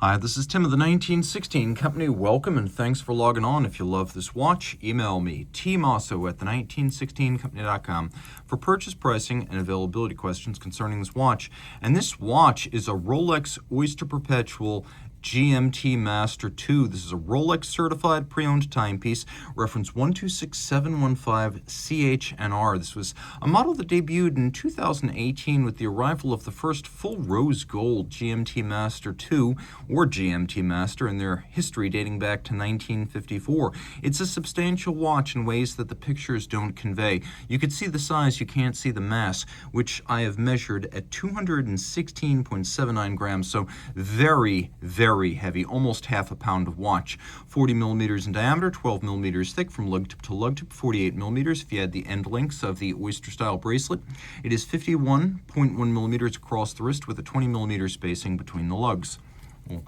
Hi, this is Tim of the 1916 Company. Welcome and thanks for logging on. If you love this watch, email me, Team Mosso at the1916company.com for purchase pricing and availability questions concerning this watch. And this watch is a Rolex Oyster Perpetual GMT-Master 2. This is a Rolex Certified Pre-Owned timepiece, reference 126715CHNR. This was a model that debuted in 2018 with the arrival of the first full rose gold GMT-Master 2, or GMT-Master, in their history dating back to 1954. It's a substantial watch in ways that the pictures don't convey. You can see the size, you can't see the mass, which I have measured at 216.79 grams, so very heavy, almost half a pound of watch. 40 millimeters in diameter, 12 millimeters thick from lug tip to lug tip, 48 millimeters if you add the end links of the Oyster style bracelet. It is 51.1 millimeters across the wrist with a 20 millimeter spacing between the lugs. We'll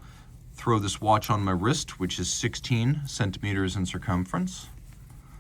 throw this watch on my wrist, which is 16 centimeters in circumference,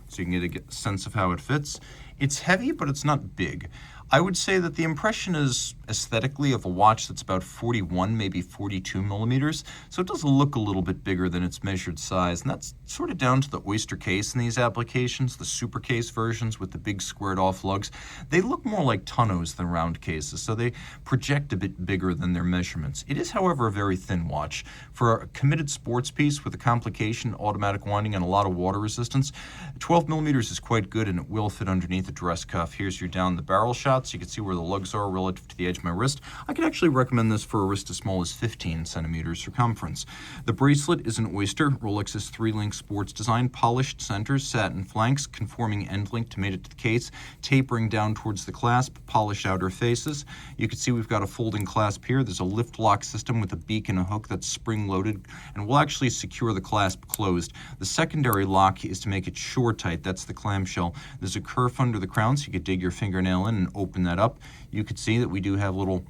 so you can get a sense of how it fits. It's heavy, but it's not big. I would say that the impression is aesthetically of a watch that's about 41, maybe 42 millimeters, so it does look a little bit bigger than its measured size, and that's sort of down to the Oyster case in these applications, the super case versions with the big squared off lugs. They look more like tonneaus than round cases, so they project a bit bigger than their measurements. It is, however, a very thin watch. For a committed sports piece with a complication, automatic winding, and a lot of water resistance, 12 millimeters is quite good, and it will fit underneath the dress cuff. Here's your down the barrel shot, so you can see where the lugs are relative to the edge of my wrist. I could actually recommend this for a wrist as small as 15 centimeters circumference. The bracelet is an Oyster, Rolex's 3-link sports design, polished centers, satin flanks, conforming end link to mate it to the case, tapering down towards the clasp, polished outer faces. You can see we've got a folding clasp here. There's a lift lock system with a beak and a hook that's spring loaded and will actually secure the clasp closed. The secondary lock is to make it shore tight. That's the clamshell. There's a kerf under the crown, so you could dig your fingernail in and open that up. You could see that we do have little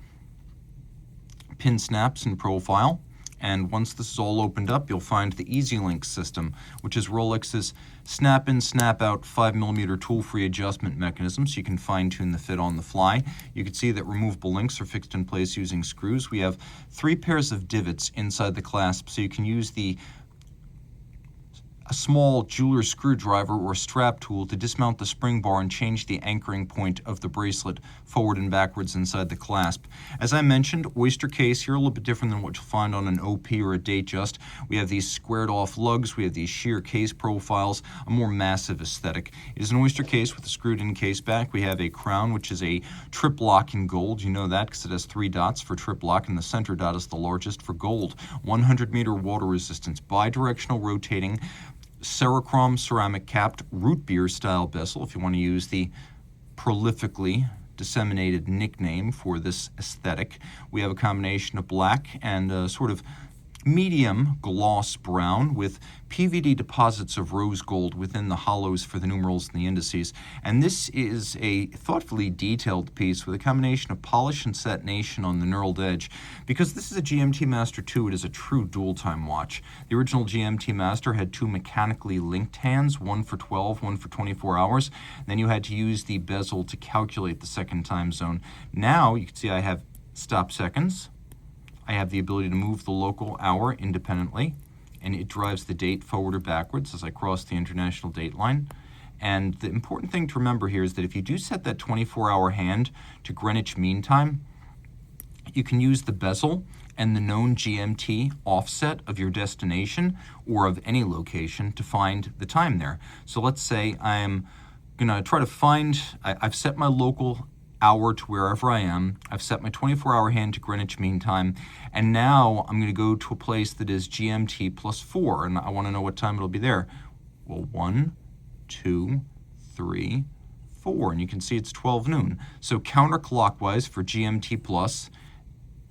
pin snaps in profile, and once this is all opened up, you'll find the Easy Link system, which is Rolex's snap-in, snap-out 5mm tool-free adjustment mechanism, so you can fine-tune the fit on the fly. You can see that removable links are fixed in place using screws. We have 3 pairs of divots inside the clasp, so you can use a small jeweler's screwdriver or strap tool to dismount the spring bar and change the anchoring point of the bracelet forward and backwards inside the clasp. As I mentioned, Oyster case here, a little bit different than what you'll find on an OP or a Datejust. We have these squared off lugs, we have these sheer case profiles, a more massive aesthetic. It is an Oyster case with a screwed in case back. We have a crown, which is a trip lock in gold. You know that because it has 3 dots for trip lock, and the center dot is the largest for gold. 100-meter water resistance, bidirectional rotating, cerachrom ceramic capped root beer style bezel, if you want to use the prolifically disseminated nickname for this aesthetic. We have a combination of black and a sort of medium gloss brown with PVD deposits of rose gold within the hollows for the numerals and the indices. And this is a thoughtfully detailed piece with a combination of polish and satination on the knurled edge. Because this is a GMT-Master 2, it is a true dual-time watch. The original GMT-Master had 2 mechanically linked hands, one for 12, one for 24 hours. Then you had to use the bezel to calculate the second time zone. Now, you can see I have stop seconds. I have the ability to move the local hour independently, and it drives the date forward or backwards as I cross the international date line. And the important thing to remember here is that if you do set that 24-hour hand to Greenwich Mean Time, you can use the bezel and the known GMT offset of your destination or of any location to find the time there. So let's say I'm going to try to find, I've set my local hour to wherever I am. I've set my 24-hour hand to Greenwich Mean Time, and now I'm going to go to a place that is GMT plus 4, and I want to know what time it'll be there. Well, 1, 2, 3, 4, and you can see it's 12 noon. So counterclockwise for GMT plus,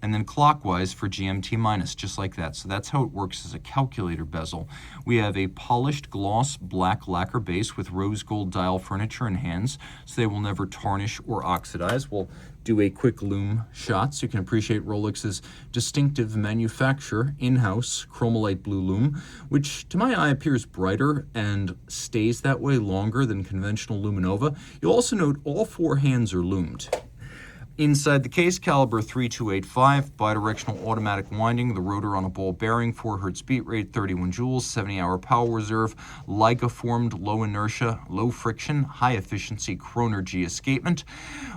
and then clockwise for GMT minus, just like that. So that's how it works as a calculator bezel. We have a polished gloss black lacquer base with rose gold dial furniture and hands, so they will never tarnish or oxidize. We'll do a quick lume shot so you can appreciate Rolex's distinctive manufacture in-house chromolite blue lume, which to my eye appears brighter and stays that way longer than conventional luminova. You'll also note all 4 hands are lumed. Inside the case, caliber 3285, bidirectional automatic winding, the rotor on a ball bearing, 4 Hz beat rate, 31 joules, 70-hour power reserve, Liga-formed, low inertia, low friction, high efficiency chronometry escapement.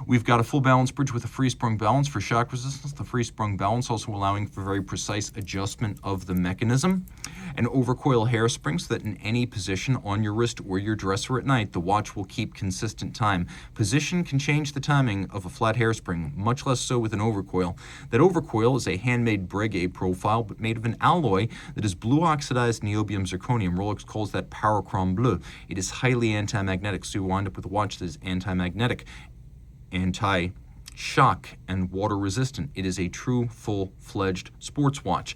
We've got a full balance bridge with a free sprung balance for shock resistance. The free sprung balance also allowing for very precise adjustment of the mechanism. An overcoil hairspring so that in any position on your wrist or your dresser at night, the watch will keep consistent time. Position can change the timing of a flat hairspring, much less so with an overcoil. That overcoil is a handmade Breguet profile, but made of an alloy that is blue oxidized niobium zirconium. Rolex calls that cerachrom bleu. It is highly anti-magnetic, so you wind up with a watch that is anti-magnetic, anti-shock, and water resistant. It is a true full-fledged sports watch.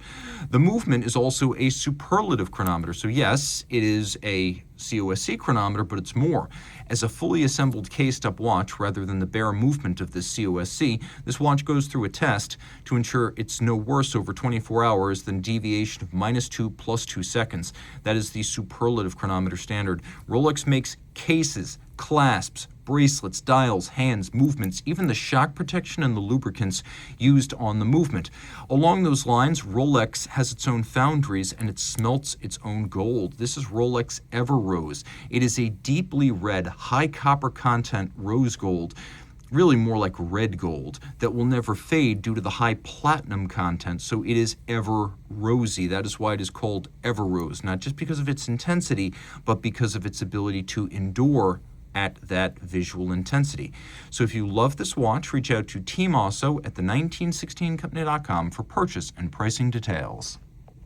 The movement is also a superlative chronometer. So yes, it is a COSC chronometer, but it's more. As a fully assembled K-step watch, rather than the bare movement of this COSC, this watch goes through a test to ensure it's no worse over 24 hours than deviation of -2 + 2 seconds. That is the superlative chronometer standard. Rolex makes cases, clasps, bracelets, dials, hands, movements, even the shock protection and the lubricants used on the movement. Along those lines, Rolex has its own foundries and it smelts its own gold. This is Rolex Everose. It is a deeply red, high copper content rose gold, really more like red gold, that will never fade due to the high platinum content, so it is ever rosy. That is why it is called Everose, not just because of its intensity, but because of its ability to endure at that visual intensity. So if you love this watch, reach out to Team Mosso at the 1916company.com for purchase and pricing details.